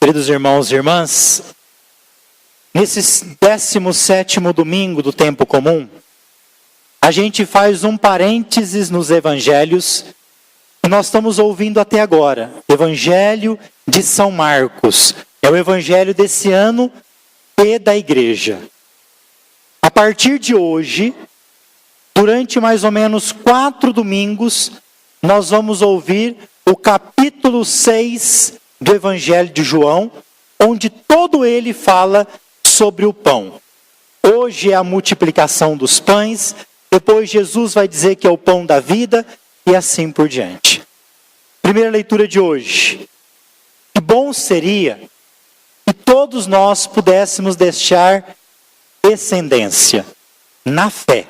Queridos irmãos e irmãs, nesse 17º domingo do tempo comum, a gente faz um parênteses nos evangelhos que nós estamos ouvindo até agora. Evangelho de São Marcos. É o evangelho desse ano e da igreja. A partir de hoje, durante mais ou menos 4 domingos, nós vamos ouvir o capítulo 6 do Evangelho de João, onde todo ele fala sobre o pão. Hoje é a multiplicação dos pães, depois Jesus vai dizer que é o pão da vida e assim por diante. Primeira leitura de hoje. Que bom seria que todos nós pudéssemos deixar descendência na fé.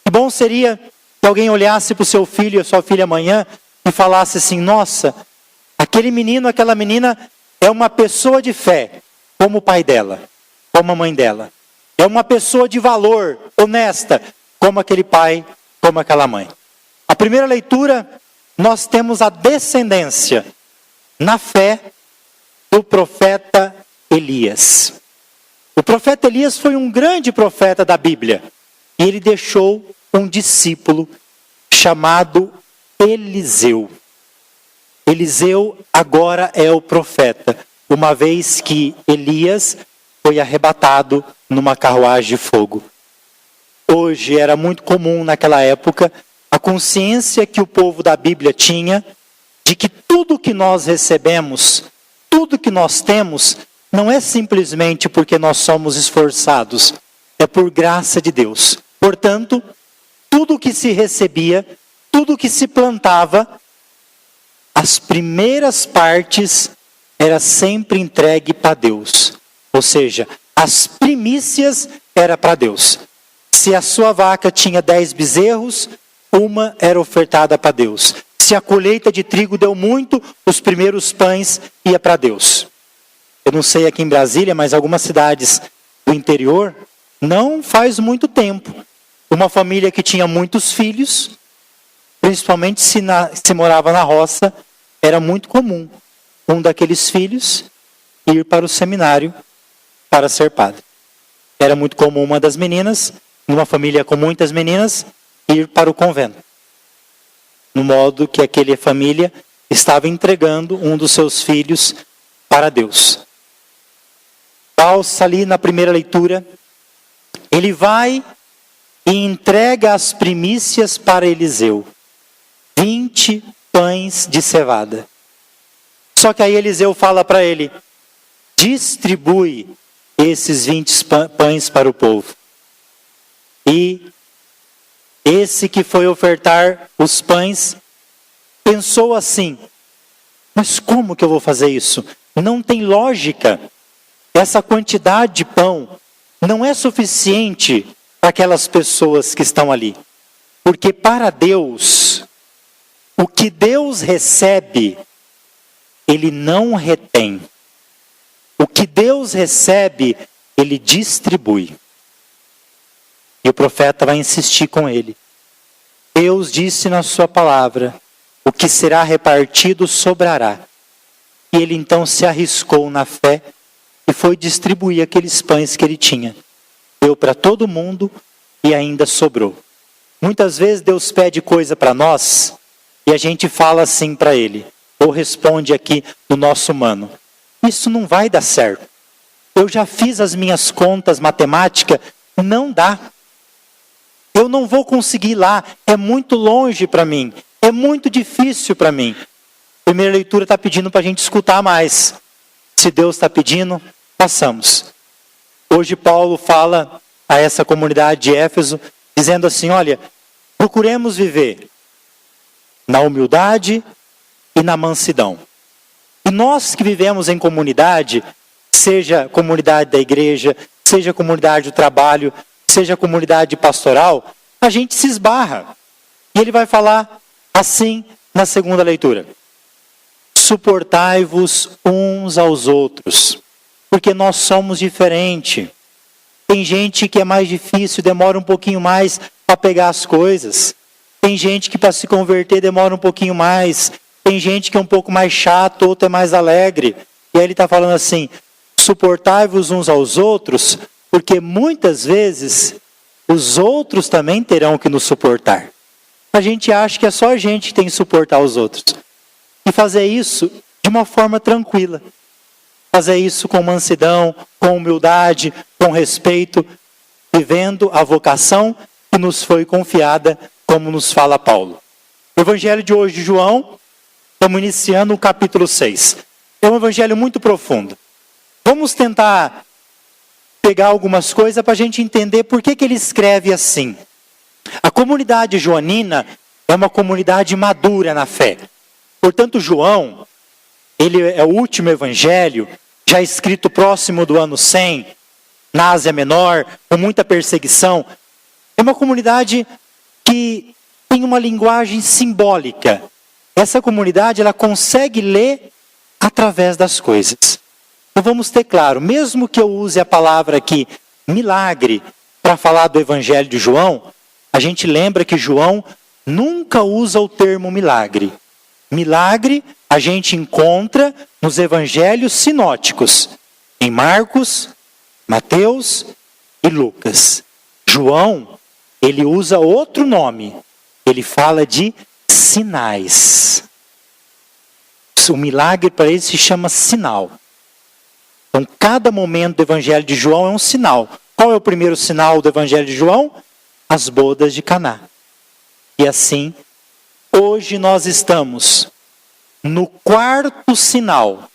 Que bom seria que alguém olhasse para o seu filho e a sua filha amanhã e falasse assim: nossa, aquele menino, aquela menina é uma pessoa de fé, como o pai dela, como a mãe dela. É uma pessoa de valor, honesta, como aquele pai, como aquela mãe. A primeira leitura, nós temos a descendência na fé do profeta Elias. O profeta Elias foi um grande profeta da Bíblia. E ele deixou um discípulo chamado Eliseu. Eliseu agora é o profeta, uma vez que Elias foi arrebatado numa carruagem de fogo. Hoje era muito comum naquela época a consciência que o povo da Bíblia tinha de que tudo que nós recebemos, tudo que nós temos, não é simplesmente porque nós somos esforçados, é por graça de Deus. Portanto, tudo que se recebia, tudo que se plantava, as primeiras partes era sempre entregue para Deus. Ou seja, as primícias era para Deus. Se a sua vaca tinha 10 bezerros, uma era ofertada para Deus. Se a colheita de trigo deu muito, os primeiros pães ia para Deus. Eu não sei aqui em Brasília, mas algumas cidades do interior, não faz muito tempo, uma família que tinha muitos filhos, principalmente se morava na roça, era muito comum um daqueles filhos ir para o seminário para ser padre. Era muito comum uma das meninas, numa família com muitas meninas, ir para o convento. No modo que aquela família estava entregando um dos seus filhos para Deus. Pausa ali na primeira leitura, ele vai e entrega as primícias para Eliseu. 20 pães de cevada. Só que aí Eliseu fala para ele: distribui esses 20 pães para o povo. E esse que foi ofertar os pães pensou assim: mas como que eu vou fazer isso? Não tem lógica. Essa quantidade de pão não é suficiente para aquelas pessoas que estão ali. Porque para Deus, o que Deus recebe, Ele não retém. O que Deus recebe, Ele distribui. E o profeta vai insistir com ele. Deus disse na sua palavra: o que será repartido sobrará. E ele então se arriscou na fé e foi distribuir aqueles pães que ele tinha. Deu para todo mundo e ainda sobrou. Muitas vezes Deus pede coisa para nós e a gente fala assim para ele, ou responde aqui no nosso humano: isso não vai dar certo. Eu já fiz as minhas contas matemáticas, não dá. Eu não vou conseguir lá, é muito longe para mim, é muito difícil para mim. A primeira leitura está pedindo para a gente escutar mais. Se Deus está pedindo, façamos. Hoje Paulo fala a essa comunidade de Éfeso, dizendo assim: olha, procuremos viver na humildade e na mansidão. E nós que vivemos em comunidade, seja comunidade da igreja, seja comunidade do trabalho, seja comunidade pastoral, a gente se esbarra. E ele vai falar assim na segunda leitura: suportai-vos uns aos outros, porque nós somos diferentes. Tem gente que é mais difícil, demora um pouquinho mais para pegar as coisas. Tem gente que para se converter demora um pouquinho mais. Tem gente que é um pouco mais chato, outro é mais alegre. E aí ele está falando assim, suportai-vos uns aos outros, porque muitas vezes os outros também terão que nos suportar. A gente acha que é só a gente que tem que suportar os outros. E fazer isso de uma forma tranquila. Fazer isso com mansidão, com humildade, com respeito, vivendo a vocação que nos foi confiada, como nos fala Paulo. O evangelho de hoje de João, estamos iniciando o capítulo 6. É um evangelho muito profundo. Vamos tentar pegar algumas coisas para a gente entender por que ele escreve assim. A comunidade joanina é uma comunidade madura na fé. Portanto, João, ele é o último evangelho, já escrito próximo do ano 100, na Ásia Menor, com muita perseguição. É uma comunidade que tem uma linguagem simbólica. Essa comunidade, ela consegue ler através das coisas. Então vamos ter claro, mesmo que eu use a palavra aqui, milagre, para falar do evangelho de João, a gente lembra que João nunca usa o termo milagre. Milagre a gente encontra nos evangelhos sinóticos, em Marcos, Mateus e Lucas. João, ele usa outro nome. Ele fala de sinais. O milagre para ele se chama sinal. Então, cada momento do evangelho de João é um sinal. Qual é o primeiro sinal do evangelho de João? As bodas de Caná. E assim, hoje nós estamos no quarto sinal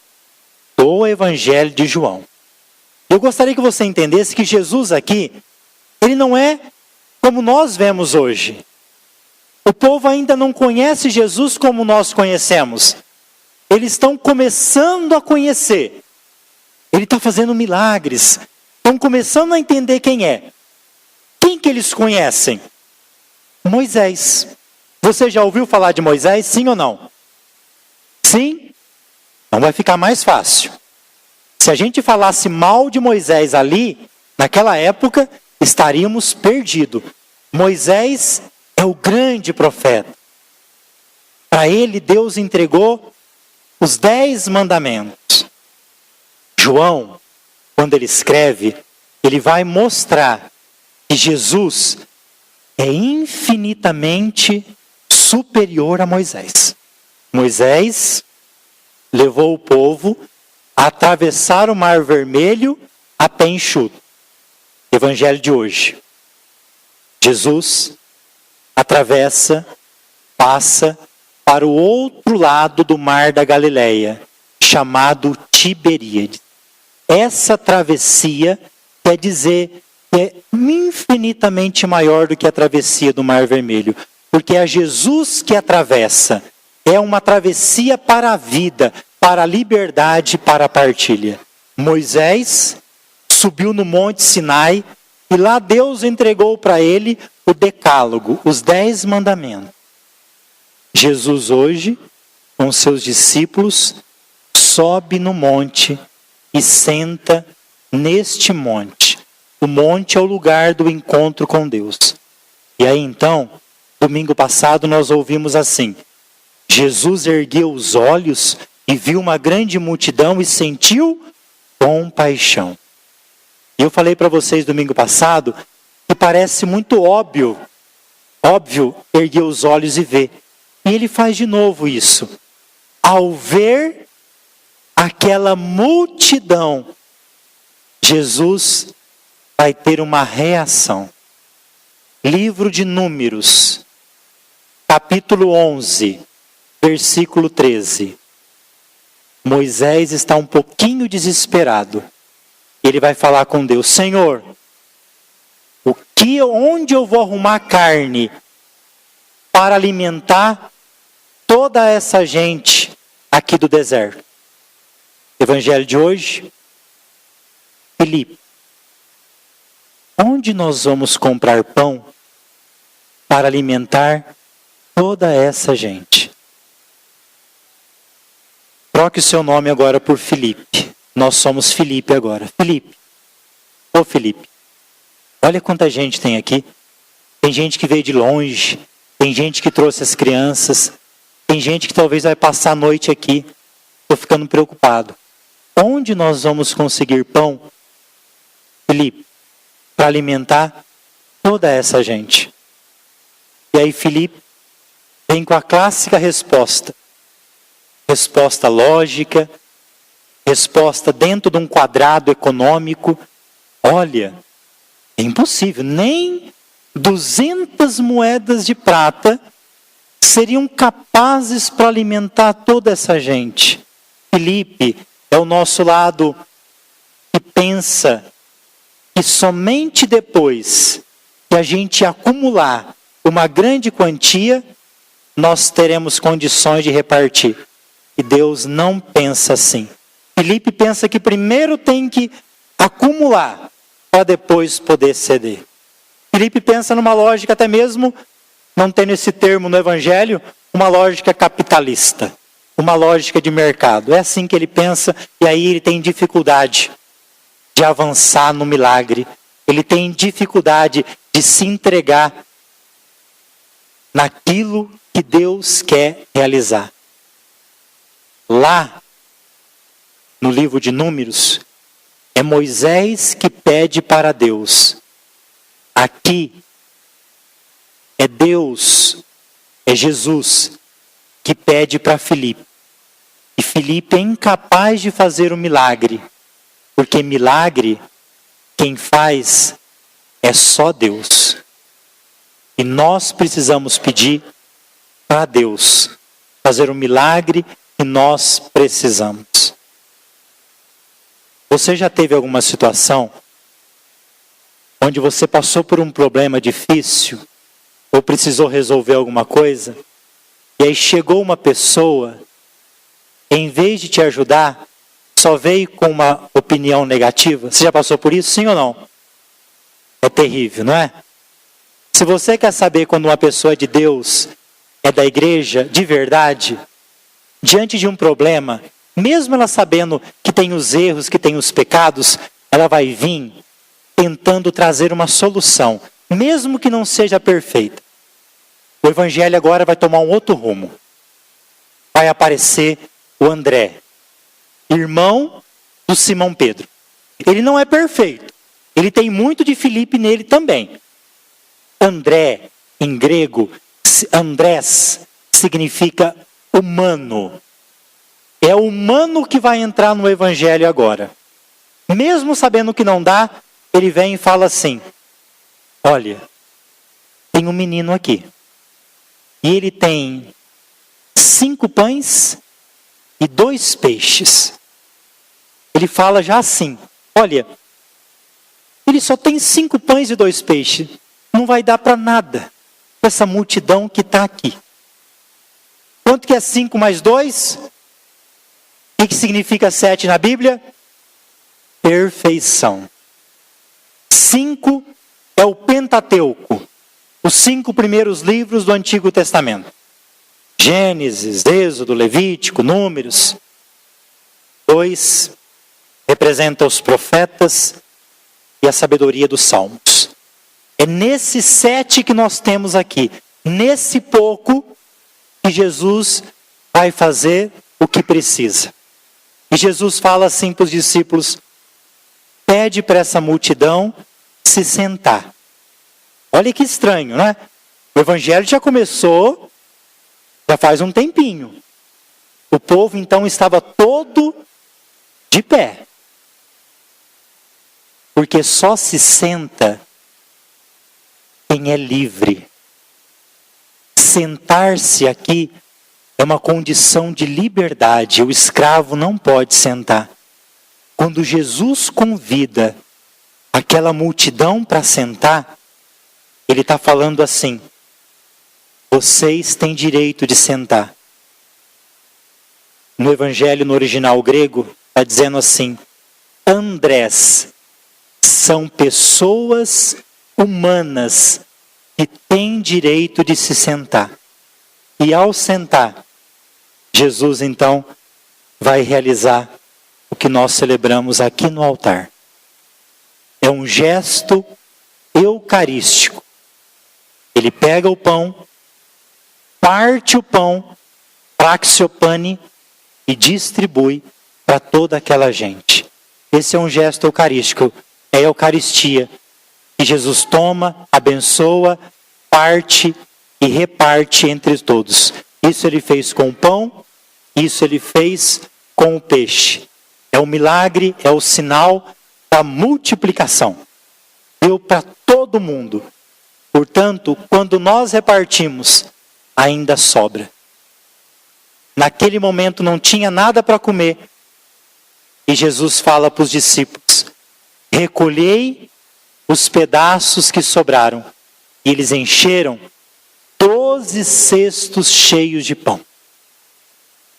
do evangelho de João. Eu gostaria que você entendesse que Jesus aqui, ele não é como nós vemos hoje. O povo ainda não conhece Jesus como nós conhecemos. Eles estão começando a conhecer. Ele está fazendo milagres. Estão começando a entender quem é. Quem que eles conhecem? Moisés. Você já ouviu falar de Moisés, sim ou não? Sim? Então vai ficar mais fácil. Se a gente falasse mal de Moisés ali, naquela época, estaríamos perdidos. Moisés é o grande profeta. Para ele, Deus entregou os 10 mandamentos. João, quando ele escreve, ele vai mostrar que Jesus é infinitamente superior a Moisés. Moisés levou o povo a atravessar o Mar Vermelho a pé enxuto. Evangelho de hoje. Jesus atravessa, passa para o outro lado do Mar da Galileia, chamado Tiberíades. Essa travessia quer dizer que é infinitamente maior do que a travessia do Mar Vermelho, porque é Jesus que atravessa. É uma travessia para a vida, para a liberdade, para a partilha. Moisés subiu no Monte Sinai e lá Deus entregou para ele o Decálogo, os 10 mandamentos. Jesus hoje, com seus discípulos, sobe no monte e senta neste monte. O monte é o lugar do encontro com Deus. E aí então, domingo passado nós ouvimos assim: Jesus ergueu os olhos e viu uma grande multidão e sentiu compaixão. E eu falei para vocês domingo passado que parece muito óbvio erguer os olhos e ver. E ele faz de novo isso. Ao ver aquela multidão, Jesus vai ter uma reação. Livro de Números, capítulo 11, versículo 13. Moisés está um pouquinho desesperado. Ele vai falar com Deus: Senhor, onde eu vou arrumar carne para alimentar toda essa gente aqui do deserto? Evangelho de hoje, Filipe. Onde nós vamos comprar pão para alimentar toda essa gente? Troque o seu nome agora por Filipe. Nós somos Filipe agora. Filipe. Ô Filipe. Olha quanta gente tem aqui. Tem gente que veio de longe. Tem gente que trouxe as crianças. Tem gente que talvez vai passar a noite aqui. Estou ficando preocupado. onde nós vamos conseguir pão, Filipe, para alimentar toda essa gente? E aí Filipe vem com a clássica resposta. Resposta lógica, resposta dentro de um quadrado econômico. Olha, é impossível, nem 200 moedas de prata seriam capazes para alimentar toda essa gente. Filipe é o nosso lado que pensa que somente depois que a gente acumular uma grande quantia, nós teremos condições de repartir. E Deus não pensa assim. Filipe pensa que primeiro tem que acumular para depois poder ceder. Filipe pensa numa lógica até mesmo, não tendo esse termo no Evangelho, uma lógica capitalista, uma lógica de mercado. É assim que ele pensa e aí ele tem dificuldade de avançar no milagre. Ele tem dificuldade de se entregar naquilo que Deus quer realizar. Lá, no livro de Números, é Moisés que pede para Deus. Aqui, é Deus, é Jesus, que pede para Filipe. E Filipe é incapaz de fazer o milagre, porque milagre, quem faz é só Deus. E nós precisamos pedir para Deus fazer o milagre que nós precisamos. Você já teve alguma situação onde você passou por um problema difícil ou precisou resolver alguma coisa e aí chegou uma pessoa, em vez de te ajudar, só veio com uma opinião negativa? Você já passou por isso, sim ou não? É terrível, não é? Se você quer saber quando uma pessoa é de Deus, é da igreja, de verdade, diante de um problema, mesmo ela sabendo que tem os erros, que tem os pecados, ela vai vir tentando trazer uma solução, mesmo que não seja perfeita. O Evangelho agora vai tomar um outro rumo. Vai aparecer o André, irmão do Simão Pedro. Ele não é perfeito. Ele tem muito de Filipe nele também. André, em grego, Andrés, significa humano. É o humano que vai entrar no Evangelho agora. Mesmo sabendo que não dá, ele vem e fala assim: olha, tem um menino aqui. E ele tem 5 pães e 2 peixes. Ele fala já assim: olha, ele só tem 5 pães e 2 peixes. Não vai dar para nada com essa multidão que está aqui. Quanto que é 5 mais 2? O que significa 7 na Bíblia? Perfeição. 5 é o Pentateuco, os 5 primeiros livros do Antigo Testamento. Gênesis, Êxodo, Levítico, Números. 2 representa os profetas e a sabedoria dos Salmos. É nesse 7 que nós temos aqui, nesse pouco, que Jesus vai fazer o que precisa. E Jesus fala assim para os discípulos: pede para essa multidão se sentar. Olha que estranho, né? O Evangelho já começou, já faz um tempinho. O povo então estava todo de pé. Porque só se senta quem é livre. Sentar-se aqui é uma condição de liberdade. O escravo não pode sentar. Quando Jesus convida aquela multidão para sentar, ele está falando assim: vocês têm direito de sentar. No Evangelho, no original grego, está dizendo assim: Andrés, são pessoas humanas que têm direito de se sentar. E ao sentar, Jesus então vai realizar o que nós celebramos aqui no altar. É um gesto eucarístico. Ele pega o pão, parte o pão, praxiopane, e distribui para toda aquela gente. Esse é um gesto eucarístico, é a Eucaristia, que Jesus toma, abençoa, parte e reparte entre todos. Isso ele fez com o pão, isso ele fez com o peixe. É o milagre, é o sinal da multiplicação. Deu para todo mundo. Portanto, quando nós repartimos, ainda sobra. Naquele momento não tinha nada para comer. E Jesus fala para os discípulos: recolhei os pedaços que sobraram. E eles encheram 12 cestos cheios de pão.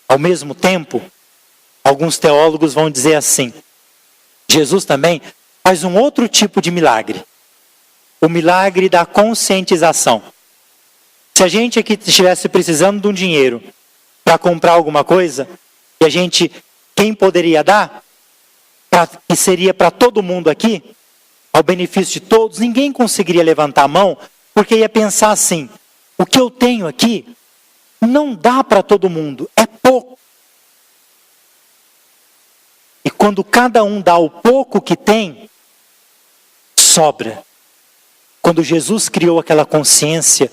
Ao mesmo tempo, alguns teólogos vão dizer assim: Jesus também faz um outro tipo de milagre. O milagre da conscientização. Se a gente aqui estivesse precisando de um dinheiro para comprar alguma coisa, e a gente, quem poderia dar? Que seria para todo mundo aqui, ao benefício de todos, ninguém conseguiria levantar a mão, porque ia pensar assim: o que eu tenho aqui não dá para todo mundo, é pouco. E quando cada um dá o pouco que tem, sobra. Quando Jesus criou aquela consciência,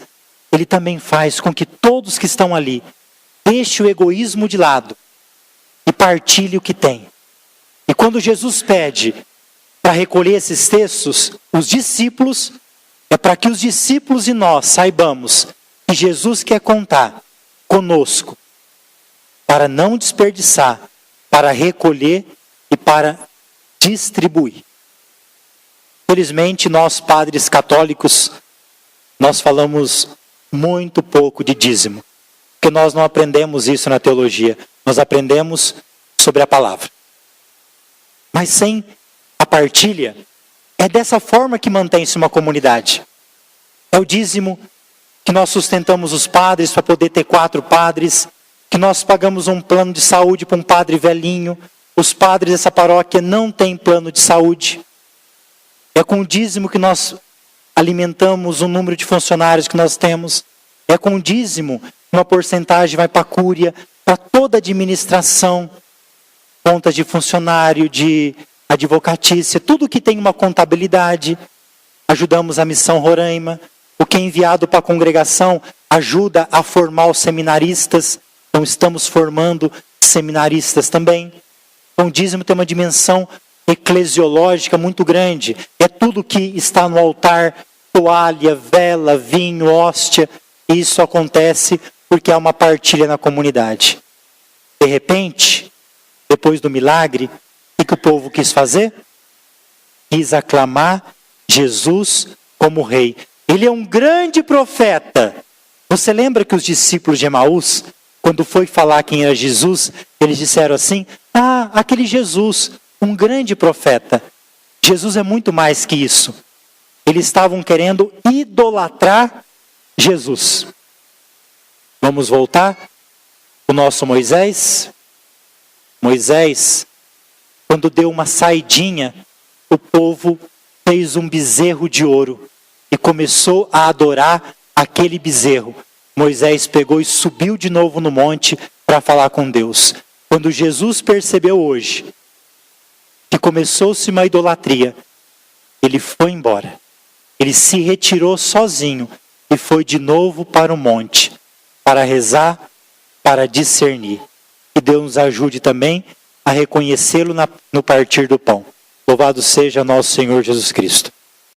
ele também faz com que todos que estão ali deixem o egoísmo de lado e partilhem o que tem. E quando Jesus pede para recolher esses cestos, os discípulos, é para que os discípulos e nós saibamos que Jesus quer contar conosco para não desperdiçar, para recolher e para distribuir. Felizmente, nós padres católicos, nós falamos muito pouco de dízimo, porque nós não aprendemos isso na teologia, nós aprendemos sobre a palavra. Mas sem a partilha, é dessa forma que mantém-se uma comunidade. É o dízimo que nós sustentamos os padres para poder ter 4 padres, que nós pagamos um plano de saúde para um padre velhinho. Os padres dessa paróquia não têm plano de saúde. É com o dízimo que nós alimentamos o número de funcionários que nós temos. É com o dízimo uma porcentagem vai para a cúria, para toda a administração, contas de funcionário, de advocatícia, tudo que tem uma contabilidade. Ajudamos a Missão Roraima. O que é enviado para a congregação ajuda a formar os seminaristas. Então estamos formando seminaristas também. Então, o dízimo tem uma dimensão eclesiológica muito grande. É tudo que está no altar: toalha, vela, vinho, hóstia. E isso acontece porque há uma partilha na comunidade. De repente, depois do milagre, o que o povo quis fazer? Quis aclamar Jesus como rei. Ele é um grande profeta. Você lembra que os discípulos de Emaús, quando foi falar quem era Jesus, eles disseram assim: ah, aquele Jesus, um grande profeta. Jesus é muito mais que isso. Eles estavam querendo idolatrar Jesus. Vamos voltar? O nosso Moisés. Moisés, quando deu uma saidinha, o povo fez um bezerro de ouro e começou a adorar aquele bezerro. Moisés pegou e subiu de novo no monte para falar com Deus. Quando Jesus percebeu hoje que começou-se uma idolatria, ele foi embora. Ele se retirou sozinho e foi de novo para o monte, para rezar, para discernir. Que Deus nos ajude também a reconhecê-lo no partir do pão. Louvado seja nosso Senhor Jesus Cristo.